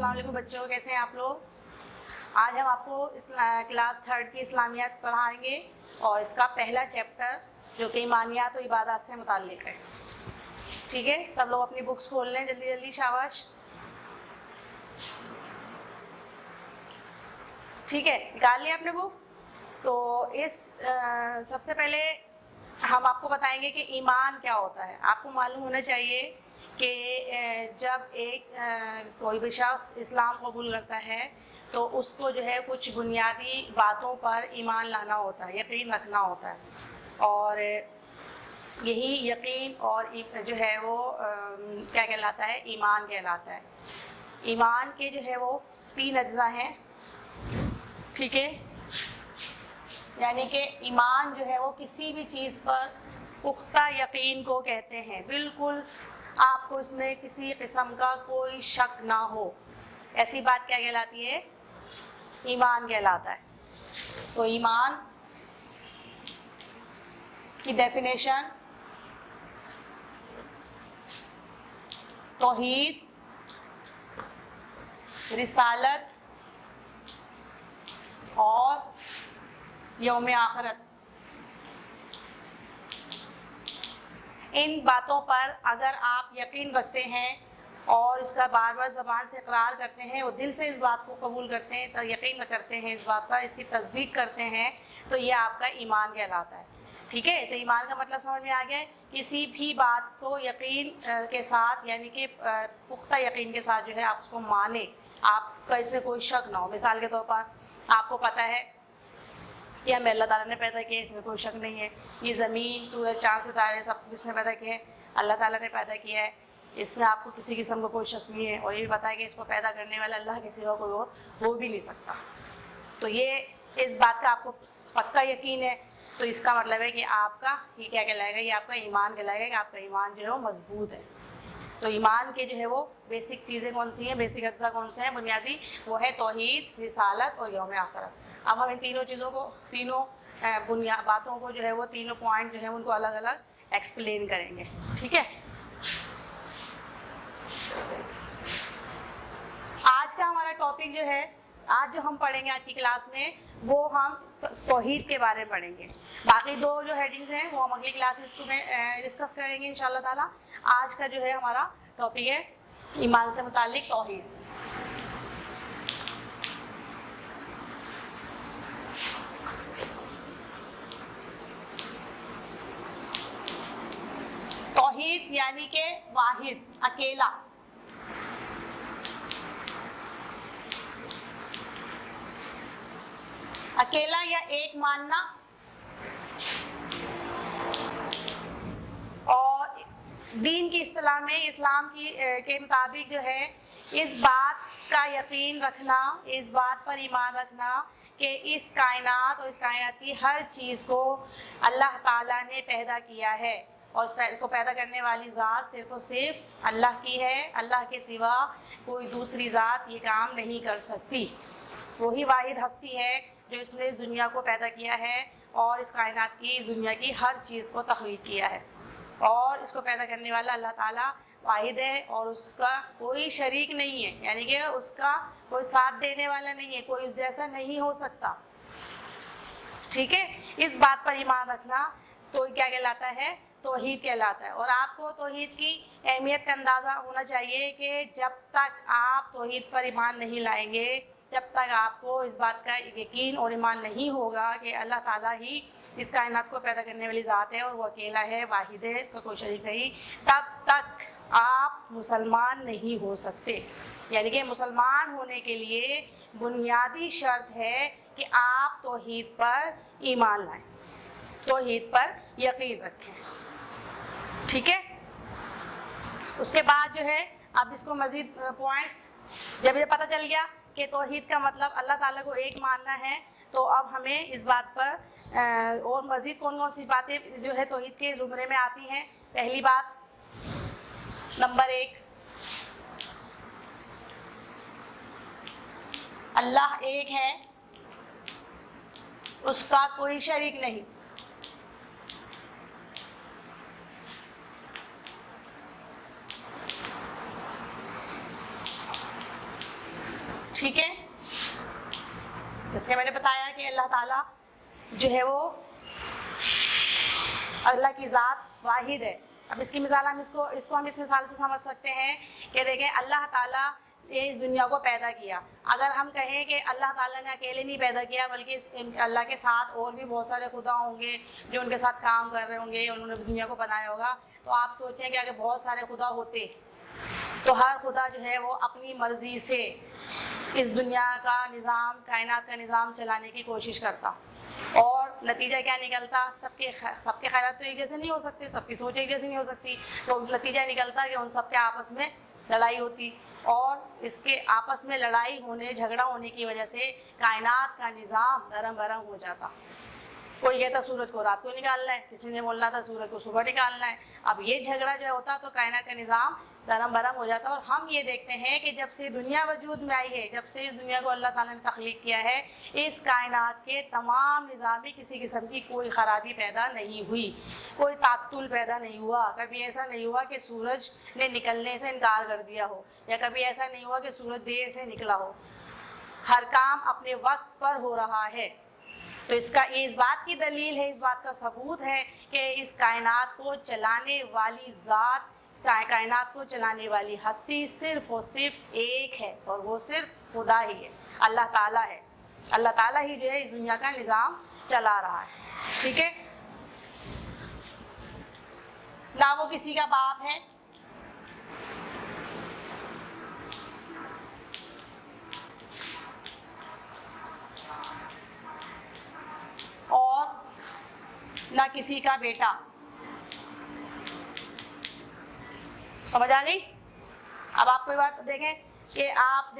السلام علیکم بچوں، کیسے ہیں آپ لوگ؟ آج ہم آپ کو کلاس 3 کی اسلامیات پڑھائیں گے اور اس کا پہلا چیپٹر جو کہ ایمانیات و عبادات سے متعلق ہے. ٹھیک ہے، سب لوگ اپنی بکس کھول لیں جلدی جلدی، شاباش. ٹھیک ہے، نکال لیں اپنے بکس. تو اس سب سے پہلے ہم آپ کو بتائیں گے کہ ایمان کیا ہوتا ہے. آپ کو معلوم ہونا چاہیے کہ جب کوئی بھی شخص اسلام قبول کرتا ہے تو اس کو جو ہے کچھ بنیادی باتوں پر ایمان لانا ہوتا ہے، یقین رکھنا ہوتا ہے. اور یہی یقین اور جو ہے وہ کیا کہلاتا ہے؟ ایمان کہلاتا ہے. ایمان کے جو ہے وہ 3 اجزاء ہیں. ٹھیک ہے، یعنی کہ ایمان جو ہے وہ کسی بھی چیز پر پختہ یقین کو کہتے ہیں. بالکل آپ کو اس میں کسی قسم کا کوئی شک نہ ہو، ایسی بات کیا کہلاتی ہے؟ ایمان کہلاتا ہے. تو ایمان کی ڈیفینیشن: توحید، رسالت اور یوم آخرت. ان باتوں پر اگر آپ یقین رکھتے ہیں اور اس کا بار بار زبان سے اقرار کرتے ہیں اور دل سے اس بات کو قبول کرتے ہیں، تو یقین کرتے ہیں اس بات پر، اس کی تصدیق کرتے ہیں، تو یہ آپ کا ایمان کہلاتا ہے. ٹھیک ہے، تو ایمان کا مطلب سمجھ میں آ گیا ہے؟ کسی بھی بات کو یقین کے ساتھ، یعنی کہ پختہ یقین کے ساتھ جو ہے آپ اس کو مانیں، آپ کا اس میں کوئی شک نہ ہو. مثال کے طور پر آپ کو پتہ ہے کہ ہمیں اللہ تعالیٰ نے پیدا کیا، اس میں کوئی شک نہیں ہے. یہ زمین، سورج، چاند، ستارے سب کس نے پیدا کیے ہیں؟ اللہ تعالیٰ نے پیدا کیا ہے. اس میں آپ کو کسی قسم کا کوئی شک نہیں ہے. اور یہ بھی پتہ ہے کہ اس کو پیدا کرنے والا اللہ کے سوا کوئی اور ہو بھی نہیں سکتا. تو یہ اس بات کا آپ کو پکا یقین ہے. تو اس کا مطلب ہے کہ آپ کا یہ کیا کہلائے گا؟ یہ آپ کا ایمان کہلائے گا کہ آپ کا ایمان جو ہے وہ مضبوط ہے. تو ایمان کے جو ہے وہ بیسک چیزیں کون سی ہیں؟ بیسک اجزاء کون سے ہیں بنیادی؟ وہ ہے توحید، رسالت اور یوم آخرت. اب ہم ان تینوں چیزوں کو، تینوں باتوں کو جو ہے وہ تینوں پوائنٹ جو ہے ان کو الگ الگ ایکسپلین کریں گے. ٹھیک ہے، آج کا ہمارا ٹاپک جو ہے، آج جو ہم پڑھیں گے آج کی کلاس میں، وہ ہم توحید کے بارے میں پڑھیں گے. باقی 2 جو ہیڈنگز ہیں وہ ہم اگلی کلاسز میں ڈسکس کریں گے انشاءاللہ تعالیٰ. آج کا جو ہے ہمارا ٹاپک ہے ایمان سے متعلق توحید. توحید یعنی کہ واحد، اکیلا. اکیلا یا ایک ماننا. اور دین کی اصطلاح میں، اسلام کے مطابق جو ہے، اس بات کا یقین رکھنا، اس بات پر ایمان رکھنا کہ اس کائنات اور اس کائنات کی ہر چیز کو اللہ تعالیٰ نے پیدا کیا ہے اور اس کو پیدا کرنے والی ذات صرف اور صرف اللہ کی ہے. اللہ کے سوا کوئی دوسری ذات یہ کام نہیں کر سکتی. وہی واحد ہستی ہے جو اس نے دنیا کو پیدا کیا ہے اور اس کائنات کی، دنیا کی ہر چیز کو تخلیق کیا ہے. اور اس کو پیدا کرنے والا اللہ تعالیٰ واحد ہے اور اس کا کوئی شریک نہیں ہے، یعنی کہ اس کا کوئی ساتھ دینے والا نہیں ہے، کوئی اس جیسا نہیں ہو سکتا. ٹھیک ہے، اس بات پر ایمان رکھنا تو کیا کہلاتا ہے؟ توحید کہلاتا ہے. اور آپ کو توحید کی اہمیت کا اندازہ ہونا چاہیے کہ جب تک آپ توحید پر ایمان نہیں لائیں گے، جب تک آپ کو اس بات کا یقین اور ایمان نہیں ہوگا کہ اللہ تعالیٰ ہی اس کائنات کو پیدا کرنے والی ذات ہے اور وہ اکیلا ہے، واحد ہے، اس کا کوئی شریک نہیں، تب تک آپ مسلمان نہیں ہو سکتے. یعنی کہ مسلمان ہونے کے لیے بنیادی شرط ہے کہ آپ توحید پر ایمان لائیں، توحید پر یقین رکھیں. ٹھیک ہے، اس کے بعد جو ہے اب اس کو مزید پوائنٹس، جب یہ پتہ چل گیا کہ توحید کا مطلب اللہ تعالیٰ کو ایک ماننا ہے، تو اب ہمیں اس بات پر اور مزید کون کون سی باتیں جو ہے توحید کے زمرے میں آتی ہیں. پہلی بات، نمبر 1، اللہ ایک ہے، اس کا کوئی شریک نہیں. ٹھیک ہے، جیسے میں نے بتایا کہ اللہ تعالیٰ جو ہے وہ اللہ کی ذات واحد ہے. اب اس کی مثال ہم اس کو ہم اس مثال سے سمجھ سکتے ہیں کہ دیکھیں اللہ تعالیٰ نے اس دنیا کو پیدا کیا. اگر ہم کہیں کہ اللہ تعالیٰ نے اکیلے نہیں پیدا کیا بلکہ اللہ کے ساتھ اور بھی بہت سارے خدا ہوں گے جو ان کے ساتھ کام کر رہے ہوں گے، انہوں نے دنیا کو بنایا ہوگا، تو آپ سوچیں کہ اگر بہت سارے خدا ہوتے تو ہر خدا جو ہے وہ اپنی مرضی سے اس دنیا کا نظام، کائنات کا نظام چلانے کی کوشش کرتا، اور نتیجہ کیا نکلتا؟ سب کے خیالات تو ایک جیسے نہیں ہو سکتے، سب کی سوچ ایک جیسی نہیں ہو سکتی، تو نتیجہ نکلتا کہ ان سب کے آپس میں لڑائی ہوتی، اور اس کے آپس میں لڑائی ہونے، جھگڑا ہونے کی وجہ سے کائنات کا نظام دھرم بھرم ہو جاتا. کوئی کہتا سورج کو رات کو نکالنا ہے، کسی نے بولنا تھا سورج کو صبح نکالنا ہے. اب یہ جھگڑا جو ہوتا تو کائنات کا نظام دھرم بھرم ہو جاتا. اور ہم یہ دیکھتے ہیں کہ جب سے دنیا وجود میں آئی ہے، جب سے اس دنیا کو اللہ تعالیٰ نے تخلیق کیا ہے، اس کائنات کے تمام نظام میں کسی قسم کی کوئی خرابی پیدا نہیں ہوئی، کوئی تعطل پیدا نہیں ہوا. کبھی ایسا نہیں ہوا کہ سورج نے نکلنے سے انکار کر دیا ہو، یا کبھی ایسا نہیں ہوا کہ سورج دیر سے نکلا ہو. ہر کام اپنے وقت پر ہو رہا ہے. تو اس بات کی دلیل ہے، اس بات کا ثبوت ہے کہ اس کائنات کو چلانے والی ذات، کائنات کو چلانے والی ہستی صرف اور صرف ایک ہے، اور وہ صرف خدا ہی ہے، اللہ تعالیٰ ہے. اللہ تعالیٰ ہی جو ہے اس دنیا کا نظام چلا رہا ہے. ٹھیک ہے، نہ وہ کسی کا باپ ہے، اور نہ کسی کا بیٹا. سمجھ آ گئی؟ اب آپ کوئی بات دیکھیں کہ آپ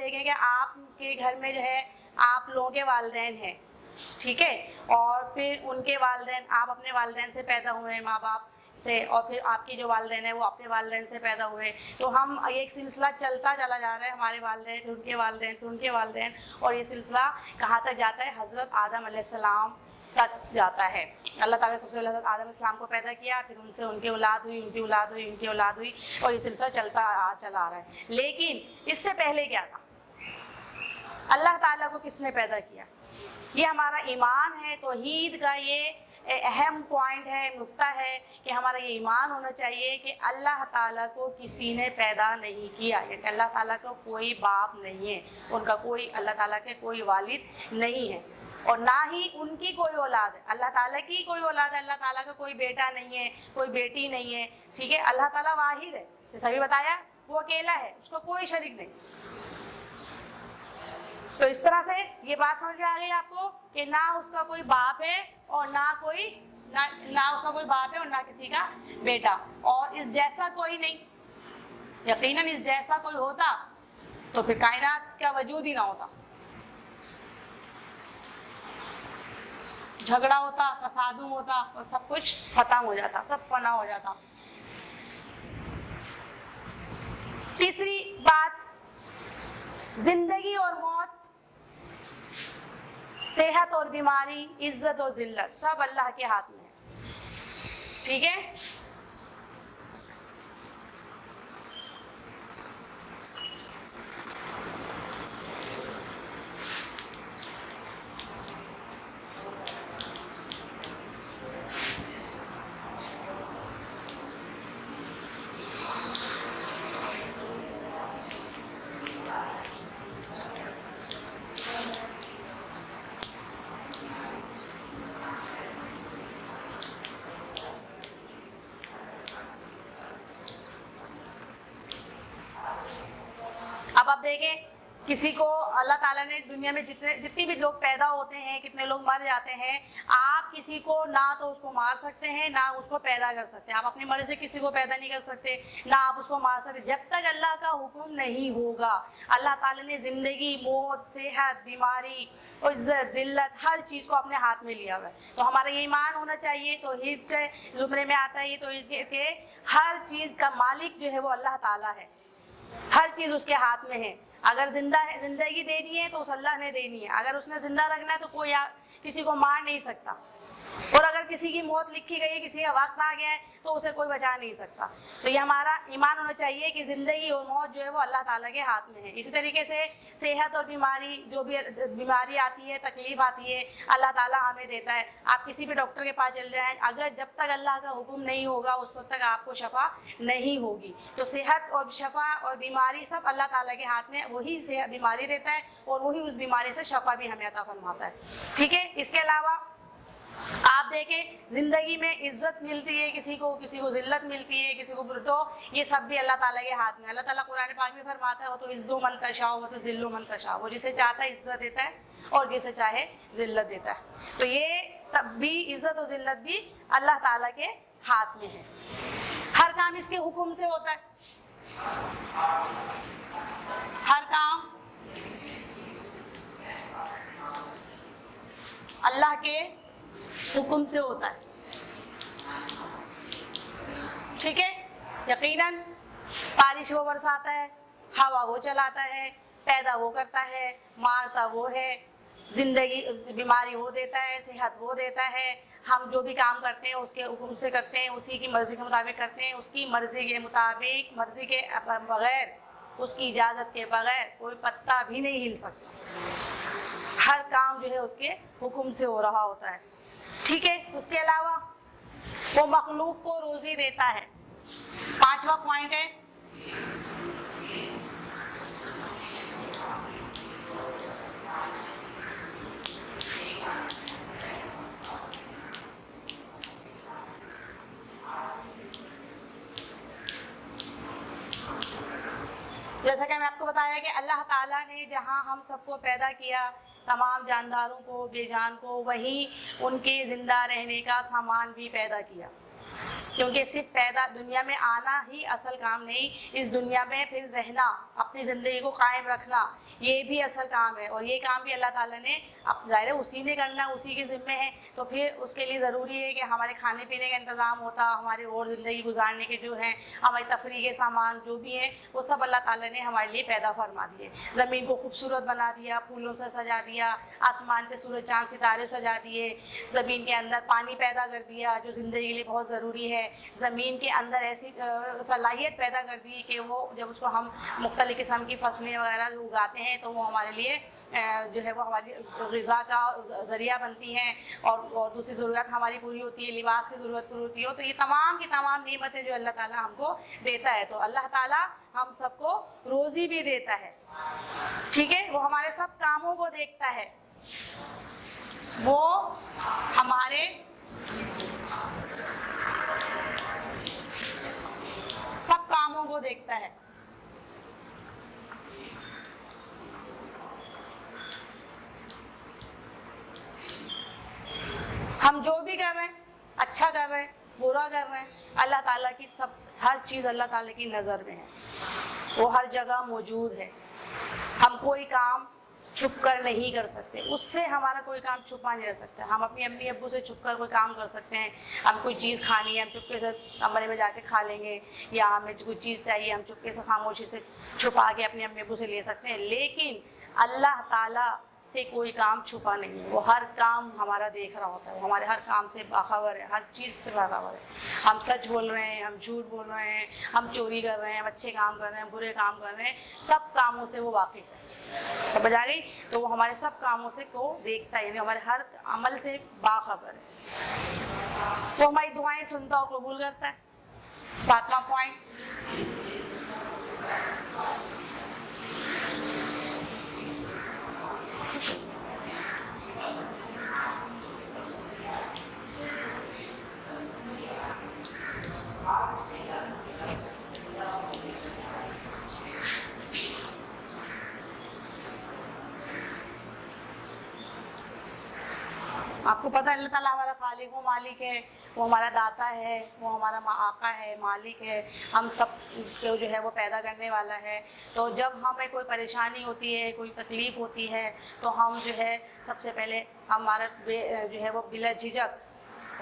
کے گھر میں جو ہے آپ لوگوں کے والدین ہیں، ٹھیک ہے، اور پھر ان کے والدین، آپ اپنے والدین سے پیدا ہوئے ہیں، ماں باپ سے، اور پھر آپ کے جو والدین ہیں وہ اپنے والدین سے پیدا ہوئے. تو ہم ایک سلسلہ چلتا چلا جا رہا ہے، ہمارے والدین پھر ان کے والدین پھر ان کے والدین، اور یہ سلسلہ کہاں تک جاتا ہے؟ حضرت آدم علیہ السلام تک جاتا ہے. اللہ تعالیٰ نے سب سے پہلے حضرت آدم علیہ السلام کو پیدا کیا، پھر ان سے ان کی اولاد ہوئی، ان کی اولاد ہوئی، ان کی اولاد ہوئی، اور یہ سلسلہ چلا آ رہا ہے. لیکن اس سے پہلے کیا تھا؟ اللہ تعالیٰ کو کس نے پیدا کیا؟ یہ ہمارا ایمان ہے، توحید کا یہ اہم پوائنٹ ہے، نقطہ ہے کہ ہمارا یہ ایمان ہونا چاہیے کہ اللہ تعالیٰ کو کسی نے پیدا نہیں کیا، یعنی اللہ تعالیٰ کا کوئی باپ نہیں ہے، ان کا کوئی، اللہ تعالیٰ کے کوئی والد نہیں ہے، اور نہ ہی ان کی کوئی اولاد ہے. اللہ تعالیٰ کی کوئی اولاد ہے، اللہ تعالیٰ کا کوئی بیٹا نہیں ہے، کوئی بیٹی نہیں ہے. ٹھیک ہے، اللہ تعالیٰ واحد ہے، جیسا بھی بتایا وہ اکیلا ہے، اس کو کوئی شریک نہیں. تو اس طرح سے یہ بات سمجھ میں آ گئی آپ کو کہ نہ اس کا کوئی باپ ہے اور نہ اس کا کوئی باپ ہے اور نہ کسی کا بیٹا، اور اس جیسا کوئی نہیں. یقیناً اس جیسا کوئی ہوتا تو پھر کائنات کا وجود ہی نہ ہوتا، جھگڑا ہوتا، تصادم ہوتا، اور سب کچھ ختم ہو جاتا، سب فنا ہو جاتا. تیسری بات، زندگی اور موت، صحت اور بیماری، عزت اور ذلت، سب اللہ کے ہاتھ میں ہے. ٹھیک ہے، اب آپ دیکھیں کسی کو اللہ تعالیٰ نے دنیا میں جتنی بھی لوگ پیدا ہوتے ہیں، کتنے لوگ مر جاتے ہیں، آپ کسی کو نہ تو اس کو مار سکتے ہیں نہ اس کو پیدا کر سکتے ہیں. آپ اپنی مرضی سے کسی کو پیدا نہیں کر سکتے، نہ آپ اس کو مار سکتے جب تک اللہ کا حکم نہیں ہوگا. اللہ تعالیٰ نے زندگی، موت، صحت، بیماری، عزت، ذلت، ہر چیز کو اپنے ہاتھ میں لیا ہوا ہے. تو ہمارا یہ ایمان ہونا چاہیے. توحید کے زمرے میں آتا ہے یہ توحید کہ ہر چیز کا مالک جو ہے وہ اللہ تعالیٰ ہے، ہر چیز اس کے ہاتھ میں ہے. اگر زندگی دینی ہے تو اس اللہ نے دینی ہے، اگر اس نے زندہ رکھنا ہے تو کوئی کسی کو مار نہیں سکتا. اور اگر کسی کی موت لکھی گئی ہے، کسی کا وقت آ گیا ہے تو اسے کوئی بچا نہیں سکتا. تو یہ ہمارا ایمان ہونا چاہیے کہ زندگی اور موت جو ہے وہ اللہ تعالیٰ کے ہاتھ میں ہے. اسی طریقے سے صحت اور بیماری، جو بھی بیماری آتی ہے، تکلیف آتی ہے، اللہ تعالیٰ ہمیں دیتا ہے. آپ کسی بھی ڈاکٹر کے پاس چل جائیں، اگر جب تک اللہ کا حکم نہیں ہوگا اس وقت تک آپ کو شفا نہیں ہوگی. تو صحت اور شفا اور بیماری سب اللہ تعالیٰ کے ہاتھ میں. وہی صحت بیماری دیتا ہے اور وہی اس بیماری سے شفا بھی ہمیں عطا فرماتا ہے. ٹھیک ہے. اس کے علاوہ آپ دیکھیں زندگی میں عزت ملتی ہے کسی کو ذلت ملتی ہے، کسی کو تو یہ سب بھی اللہ تعالیٰ کے ہاتھ میں. اللہ تعالیٰ قرآن پاک میں فرماتا ہے وہ تو عز و من تشاء و تو ذل و من تشاء، وہ جسے چاہتا ہے عزت دیتا ہے اور جسے چاہے ذلت دیتا ہے. تو یہ تب بھی عزت و ذلت بھی اللہ تعالیٰ کے ہاتھ میں ہے. ہر کام اس کے حکم سے ہوتا ہے. ہر کام اللہ کے حکم سے ہوتا ہے. ٹھیک ہے. یقیناً بارش وہ برساتا ہے، ہوا وہ چلاتا ہے، پیدا وہ کرتا ہے، مارتا وہ ہے، زندگی بیماری وہ دیتا ہے، صحت وہ دیتا ہے. ہم جو بھی کام کرتے ہیں اس کے حکم سے کرتے ہیں، اسی کی مرضی کے مطابق کرتے ہیں. اس کی مرضی کے مطابق، مرضی کے بغیر، اس کی اجازت کے بغیر کوئی پتا بھی نہیں ہل سکتا. ہر کام جو ہے اس کے حکم سے ہو رہا ہوتا ہے. ٹھیک ہے. اس کے علاوہ وہ مخلوق کو روزی دیتا ہے. 5واں پوائنٹ ہے جیسا کہ میں آپ کو بتایا کہ اللہ تعالیٰ نے جہاں ہم سب کو پیدا کیا، تمام جانداروں کو، بے جان کو، وہیں ان کے زندہ رہنے کا سامان بھی پیدا کیا. کیونکہ صرف پیدا دنیا میں آنا ہی اصل کام نہیں، اس دنیا میں پھر رہنا، اپنی زندگی کو قائم رکھنا، یہ بھی اصل کام ہے. اور یہ کام بھی اللہ تعالیٰ نے ظاہر ہے اسی نے کرنا، اسی کے ذمے ہے. تو پھر اس کے لیے ضروری ہے کہ ہمارے کھانے پینے کا انتظام ہوتا، ہمارے اور زندگی گزارنے کے جو ہیں ہماری تفریح کے سامان جو بھی ہیں وہ سب اللہ تعالیٰ نے ہمارے لیے پیدا فرما دیے. زمین کو خوبصورت بنا دیا، پھولوں سے سجا دیا، آسمان پہ سورج چاند ستارے سجا دیے، زمین کے اندر پانی پیدا کر دیا جو زندگی کے لیے بہت ضروری ہے. زمین کے اندر ایسی صلاحیت پیدا کر دی کہ وہ جب اس کو ہم مختلف قسم کی فصلیں وغیرہ اگاتے ہیں تو وہ ہمارے لیے جو ہے وہ ہماری غذا کا ذریعہ بنتی ہیں اور دوسری ضرورت ہماری پوری ہوتی ہے، لباس کی ضرورت پوری ہوتی ہے. تو یہ تمام کی تمام نعمتیں جو اللہ تعالیٰ ہم کو دیتا ہے. تو اللہ تعالیٰ ہم سب کو روزی بھی دیتا ہے. ٹھیک ہے. وہ ہمارے سب کاموں کو دیکھتا ہے، وہ ہمارے سب کاموں کو دیکھتا ہے. ہم جو بھی کر رہے ہیں، اچھا کر رہے ہیں، برا کر رہے ہیں، اللہ تعالیٰ کی ہر چیز اللہ تعالیٰ کی نظر میں ہے، وہ ہر جگہ موجود ہے. ہم کوئی کام چھپ کر نہیں کر سکتے، اس سے ہمارا کوئی کام چھپا نہیں رہ سکتا. ہم اپنی امی ابو سے چھپ کر کوئی کام کر سکتے ہیں. ہم کوئی چیز کھانی ہے ہم چپکے سے کمرے میں جا کے کھا لیں گے، یا ہمیں کوئی چیز چاہیے ہم چپکے سے خاموشی سے چھپا کے اپنے امی ابو سے لے سکتے ہیں. لیکن اللہ تعالیٰ سے کوئی کام چھپا نہیں ہے، وہ ہر کام ہمارا دیکھ رہا ہوتا ہے، وہ ہمارے ہر کام سے باخبر ہے، ہر چیز سے باخبر ہے. ہم سچ بول رہے ہیں، ہم جھوٹ بول رہے ہیں، ہم چوری کر رہے ہیں، ہم اچھے کام کر رہے ہیں، برے کام کر رہے ہیں، سب کاموں سے وہ واقف ہے. سمجھ آ گئی؟ تو وہ ہمارے سب کاموں سے کو دیکھتا ہے، یعنی ہمارے ہر عمل سے باخبر ہے. وہ ہماری دعائیں سنتا اور قبول کرتا ہے. 7واں پوائنٹ آپ کو پتہ ہے اللہ تعالیٰ ہمارا خالق و مالک ہے، وہ ہمارا داتا ہے، وہ ہمارا آقا ہے، مالک ہے، ہم سب کو جو ہے وہ پیدا کرنے والا ہے. تو جب ہمیں کوئی پریشانی ہوتی ہے، کوئی تکلیف ہوتی ہے تو ہم جو ہے سب سے پہلے ہمارا جو ہے وہ بلا جھجک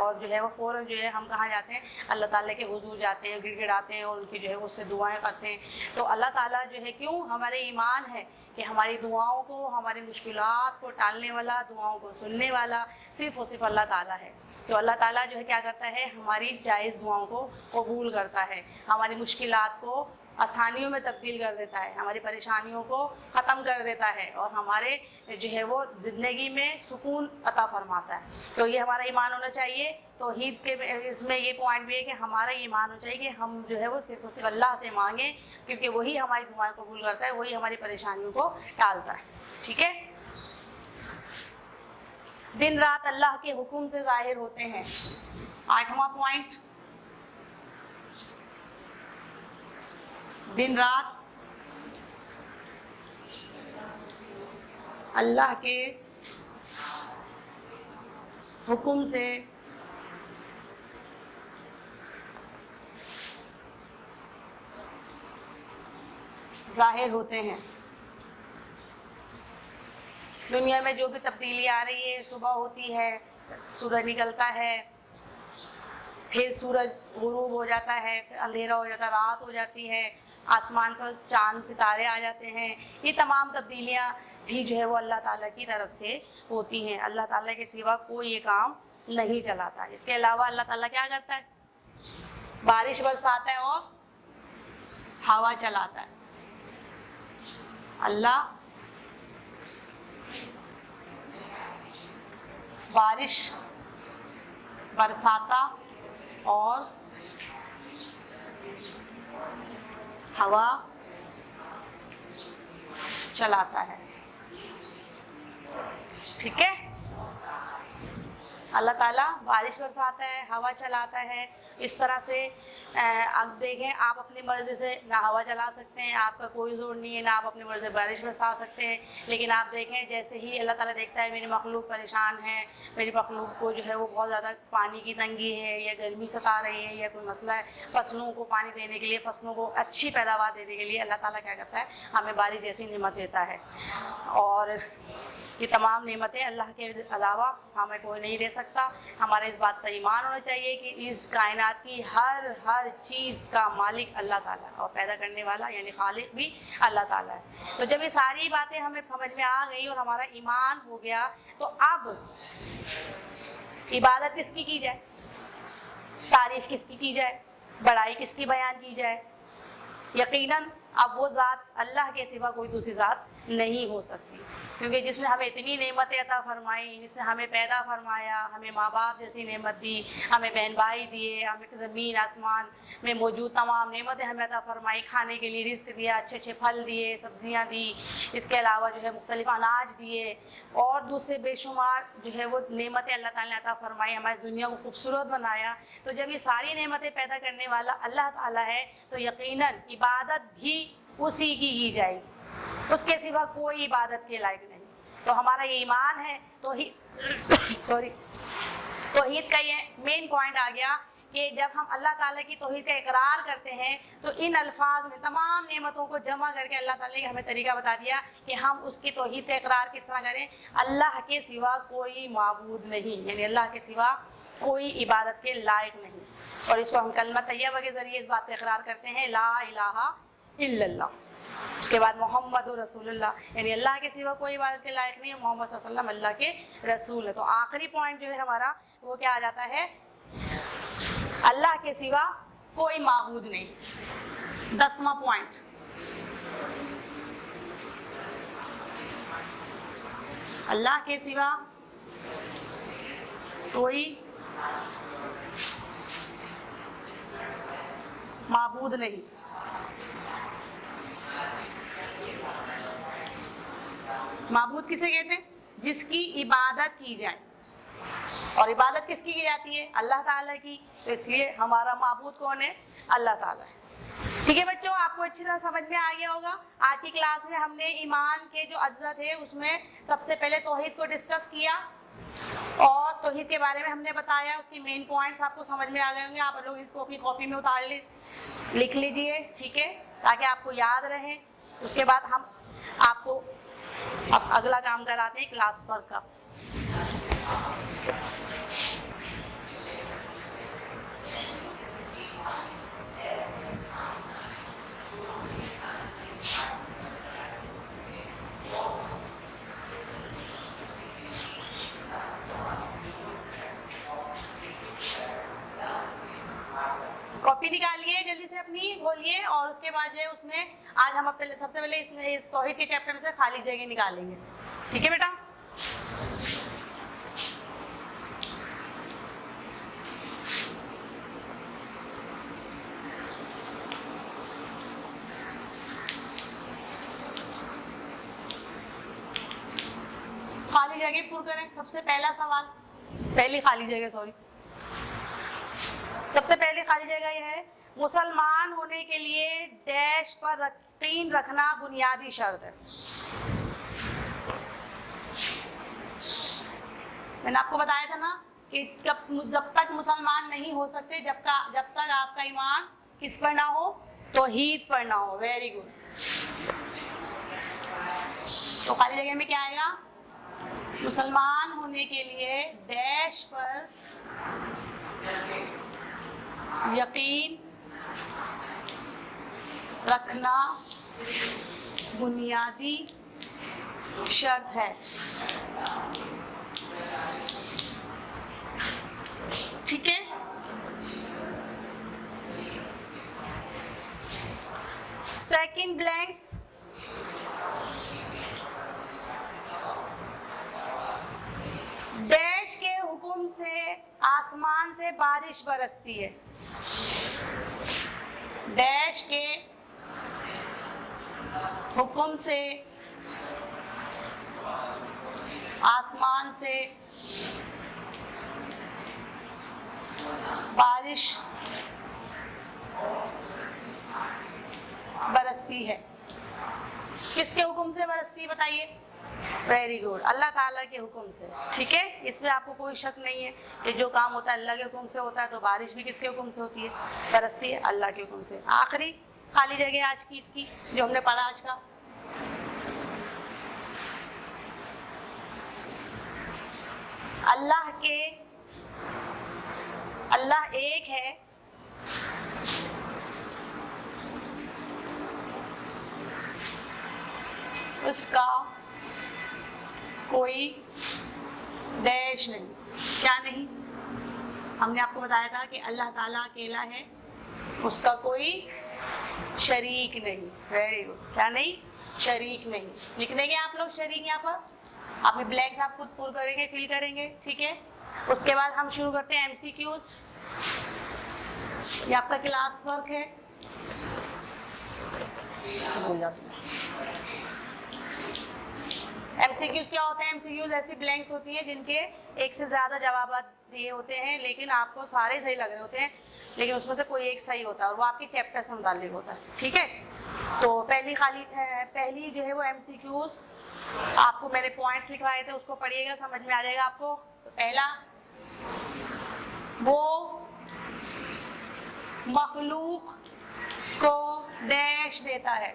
اور جو ہے وہ فوراً جو ہے ہم کہاں جاتے ہیں؟ اللہ تعالیٰ کے حضور جاتے ہیں، گڑ گڑاتے ہیں اور ان کی جو ہے اس سے دعائیں کرتے ہیں. تو اللہ تعالیٰ جو ہے کیوں ہمارے ایمان ہے کہ ہماری دعاؤں کو، ہماری مشکلات کو ٹالنے والا، دعاؤں کو سننے والا صرف اور صرف اللہ تعالیٰ ہے. تو اللہ تعالیٰ جو ہے کیا کرتا ہے، ہماری جائز دعاؤں کو قبول کرتا ہے، ہماری مشکلات کو آسانیوں میں تبدیل کر دیتا ہے، ہماری پریشانیوں کو ختم کر دیتا ہے، اور ہمارے جو ہے وہ زندگی میں سکون عطا فرماتا ہے۔ تو یہ ہمارا ایمان ہونا چاہیے۔ توحید کے اس میں یہ پوائنٹ بھی ہے کہ ہمارا ایمان ہونا چاہیے کہ ہم جو ہے وہ صرف اور صرف اللہ سے مانگیں، کیونکہ وہی ہماری دعائیں قبول کرتا ہے، وہی ہماری پریشانیوں کو ٹالتا ہے۔ ٹھیک ہے، دن رات اللہ کے حکم سے ظاہر ہوتے ہیں۔ 8واں پوائنٹ، دن رات اللہ کے حکم سے ظاہر ہوتے ہیں۔ دنیا میں جو بھی تبدیلی آ رہی ہے، صبح ہوتی ہے، سورج نکلتا ہے، پھر سورج غروب ہو جاتا ہے، پھر اندھیرا ہو جاتا ہے، رات ہو جاتی ہے، آسمان پر چاند ستارے آ جاتے ہیں، یہ تمام تبدیلیاں بھی جو ہے وہ اللہ تعالیٰ کی طرف سے ہوتی ہیں۔ اللہ تعالیٰ کے سوا کوئی یہ کام نہیں چلاتا۔ اس کے علاوہ اللہ تعالیٰ کیا کرتا ہے، بارش برساتا ہے اور ہوا چلاتا ہے۔ اللہ بارش برساتا اور ہوا چلاتا ہے۔ ٹھیک ہے، اللہ تعالیٰ بارش برساتا ہے، ہوا چلاتا ہے۔ اس طرح سے اب دیکھیں، آپ اپنی مرضی سے نہ ہوا چلا سکتے ہیں، آپ کا کوئی زور نہیں ہے، نہ آپ اپنی مرضی سے بارش برسا سکتے ہیں، لیکن آپ دیکھیں جیسے ہی اللہ تعالیٰ دیکھتا ہے میری مخلوق پریشان ہے، میری مخلوق کو جو ہے وہ بہت زیادہ پانی کی تنگی ہے، یا گرمی ستا رہی ہے، یا کوئی مسئلہ ہے، فصلوں کو پانی دینے کے لیے، فصلوں کو اچھی پیداوار دینے کے لیے اللہ تعالیٰ کیا کرتا ہے، ہمیں بارش جیسی نعمت دیتا ہے۔ اور یہ تمام نعمتیں اللہ کے علاوہ ہمیں کوئی نہیں دے سکتا۔ ہمارے اس بات پر ایمان ہونا چاہیے کہ اس کائنات کی ہر چیز کا مالک اللہ تعالیٰ ہے، اور پیدا کرنے والا یعنی خالق بھی اللہ تعالیٰ ہے۔ تو جب یہ ساری باتیں ہمیں سمجھ میں آ گئی اور ہمارا ایمان ہو گیا، تو اب عبادت کس کی جائے، تعریف کس کی جائے، بڑائی کس کی بیان کی جائے؟ یقیناً اب وہ ذات اللہ کے سوا کوئی دوسری ذات نہیں ہو سکتی، کیونکہ جس نے ہمیں اتنی نعمتیں عطا فرمائی، جس نے ہمیں پیدا فرمایا، ہمیں ماں باپ جیسی نعمت دی، ہمیں بہن بھائی دیے، ہمیں زمین آسمان میں موجود تمام نعمتیں ہمیں عطا فرمائی، کھانے کے لیے رزق دیا، اچھے اچھے پھل دیے، سبزیاں دی، اس کے علاوہ جو ہے مختلف اناج دیے، اور دوسرے بے شمار جو ہے وہ نعمتیں اللہ تعالیٰ نے عطا فرمائی، ہماری دنیا کو خوبصورت بنایا۔ تو جب یہ ساری نعمتیں پیدا کرنے والا اللہ تعالیٰ ہے، تو یقیناً عبادت بھی اسی کی جائے گی، اس کے سوا کوئی عبادت کے لائق نہیں۔ تو ہمارا یہ ایمان ہے، توحید کا یہ مین پوائنٹ آ گیا کہ جب ہم اللہ تعالیٰ کی توحید کا اقرار کرتے ہیں، تو ان الفاظ میں تمام نعمتوں کو جمع کر کے اللہ تعالیٰ نے ہمیں طریقہ بتا دیا کہ ہم اس کی توحید کا اقرار کس طرح کریں۔ اللہ کے سوا کوئی معبود نہیں، یعنی اللہ کے سوا کوئی عبادت کے لائق نہیں، اور اس کو ہم کلمہ طیبہ کے ذریعے اس بات کا اقرار کرتے ہیں، لا الہ الا اللہ۔ اس کے بعد محمد رسول اللہ، یعنی اللہ کے سوا کوئی عبادت کے لائق نہیں ہے، محمد صلی اللہ علیہ وسلم اللہ کے رسول ہے۔ تو آخری پوائنٹ جو ہے ہمارا وہ کیا آ جاتا ہے، اللہ کے سوا کوئی معبود نہیں۔ 10واں پوائنٹ، اللہ کے سوا کوئی معبود نہیں۔ معبود کسے کہتے ہیں؟ جس کی عبادت کی جائے، اور عبادت کس کی جاتی ہے؟ اللہ تعالیٰ کی۔ تو اس لیے ہمارا معبود کون ہے؟ اللہ تعالیٰ ہے۔ ٹھیک ہے بچوں، آپ کو اچھی طرح سمجھ میں آ گیا ہوگا۔ آج کی کلاس میں ہم نے ایمان کے جو اجزاء تھے اس میں سب سے پہلے توحید کو ڈسکس کیا، اور توحید کے بارے میں ہم نے بتایا، اس کی مین پوائنٹس آپ کو سمجھ میں آ گئے ہوں گے۔ آپ لوگ اس کو اپنی کاپی میں لکھ لیجئے، ٹھیک ہے، تاکہ آپ کو یاد رہے۔ اس کے بعد ہم آپ کو اب اگلا کام کراتے ہیں کلاس ورک کا۔ جلدی سے اپنی کھولیے اور اس کے بعد جو ہے اس میں آج ہم سب سے پہلے اس توحید کے چیپٹر میں سے خالی جگہ نکالیں گے. ٹھیک ہے بیٹا؟ خالی جگہ پر کریں. سب سے پہلا سوال، پہلی خالی جگہ سب سے پہلی خالی جگہ یہ ہے، مسلمان ہونے کے لیے ڈیش پر یقین رکھنا بنیادی شرط ہے. میں نے آپ کو بتایا تھا نا کہ جب تک مسلمان نہیں ہو سکتے جب تک آپ کا ایمان کس پر نہ ہو؟ توحید پر نہ ہو. Very good. تو خالی جگہ میں کیا آئے گا؟ مسلمان ہونے کے لیے ڈیش پر یقین رکھنا بنیادی شرط ہے. ٹھیک ہے؟ سیکنڈ بلینکس، ڈیش کے حکم سے آسمان سے بارش برستی ہے. ڈیش کے حکم سے آسمان سے بارش برستی ہے. کس کے حکم سے برستی ہے بتائیے؟ ویری گڈ، اللہ تعالیٰ کے حکم سے. ٹھیک ہے؟ اس میں آپ کو کوئی شک نہیں ہے کہ جو کام ہوتا ہے اللہ کے حکم سے ہوتا ہے، تو بارش بھی کس کے حکم سے ہوتی ہے؟ برستی ہے اللہ کے حکم سے. آخری خالی جگہ آج کی اس کی جو ہم نے پڑھا آج کا، اللہ ایک ہے، اس کا کوئی ڈیش نہیں. کیا نہیں؟ ہم نے آپ کو بتایا تھا کہ اللہ تعالیٰ اکیلا ہے، اس کا کوئی شریک نہیں. Very good. کیا نہیں؟ شریک نہیں. لکھ دیں گے آپ لوگ شریک یہاں پر. آپ کے بلینکس آپ خود پور کریں گے، فل کریں گے. ٹھیک ہے؟ اس کے بعد ہم شروع کرتے ہیں MCQs. یہ آپ کا کلاس ورک ہے. MCQs کیا ہوتے ہیں؟ MCQs ایسی بلینکس ہوتی ہیں جن کے ایک سے زیادہ جوابات دیے ہوتے ہیں، لیکن آپ کو سارے صحیح لگ رہے ہوتے ہیں، لیکن اس میں سے کوئی ایک صحیح ہوتا ہے اور وہ آپ کے چیپٹر سے متعلق ہوتا ہے. ٹھیک ہے؟ تو پہلی جو ہے وہ MCQs آپ کو میں نے پوائنٹس لکھوائے تھے، اس کو پڑھیے گا، سمجھ میں آ جائے گا آپ کو. تو پہلا، وہ مخلوق کو ڈیش دیتا ہے.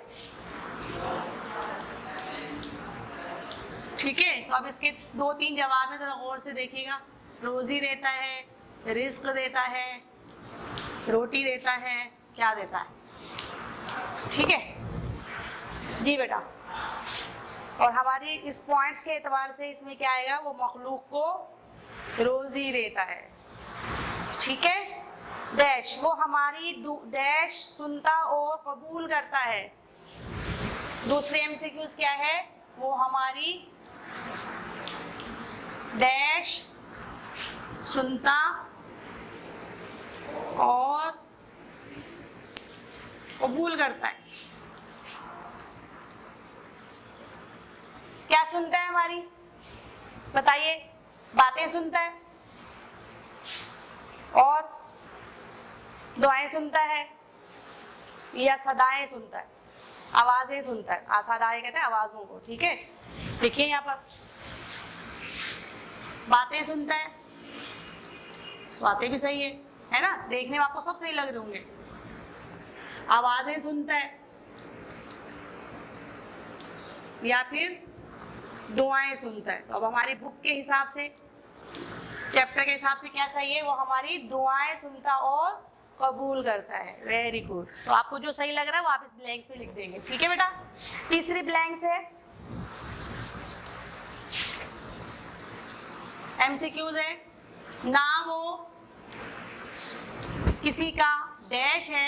ٹھیک ہے؟ تو اب اس کے 2-3 جواب ہیں، ذرا غور سے دیکھیے گا. روزی دیتا ہے، رزق دیتا ہے، روٹی دیتا ہے، کیا دیتا ہے؟ ٹھیک ہے جی بیٹا. اور ہماری اس پوائنٹس کے اعتبار سے اس میں کیا آئے گا؟ وہ مخلوق کو روزی دیتا ہے. ٹھیک ہے؟ ڈیش، وہ ہماری ڈیش سنتا اور قبول کرتا ہے. دوسرے MCQs کیا ہے؟ وہ ہماری ڈیش سنتا اور قبول کرتا ہے. کیا سنتا ہے ہماری؟ بتائیے. باتیں سنتا ہے اور دعائیں سنتا ہے یا صدائیں سنتا ہے؟ آوازیں سنتا ہے. صدائیں کہتے ہیں آوازوں کو. ٹھیک ہے؟ دیکھیے یہاں پر باتیں سنتا ہے. باتیں بھی صحیح ہے نا؟ دیکھنے میں آپ کو سب صحیح لگ رہے ہوں گے. آوازیں سنتا ہے یا پھر دعائیں سنتا ہے. تو اب ہماری بک کے حساب سے، چیپٹر کے حساب سے کیا صحیح ہے؟ وہ ہماری دعائیں سنتا اور قبول کرتا ہے. Very good. تو آپ کو جو صحیح لگ رہا ہے وہ آپ اس بلینکس میں لکھ دیں گے. ٹھیک ہے بیٹا؟ تیسری بلینکس ہے MCQs ہے. نہ وہ کسی کا ڈیش ہے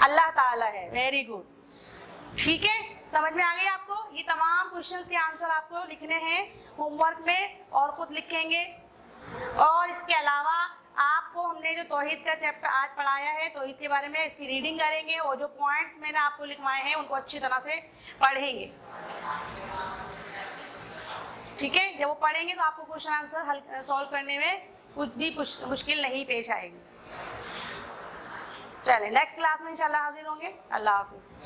اللہ تعالیٰ ہے. Very good. ٹھیک ہے, سمجھ میں آ گئی آپ کو؟ یہ تمام کوشچنس کے آنسر آپ کو لکھنے ہیں ہوم ورک میں اور خود لکھیں گے. اور اس کے علاوہ آپ کو ہم نے جو توحید کا چیپٹر آج پڑھایا ہے, توحید کے بارے میں اس کی ریڈنگ کریں گے, اور جو پوائنٹس میں نے آپ کو لکھوائے ہیں ان کو اچھی طرح سے پڑھیں گے. ٹھیک ہے, جب وہ پڑھیں گے تو آپ کو کوشچن آنسر سالو کرنے میں کچھ بھی مشکل نہیں پیش آئے گی. چلیں نیکسٹ کلاس میں انشاءاللہ حاضر ہوں گے. اللہ حافظ.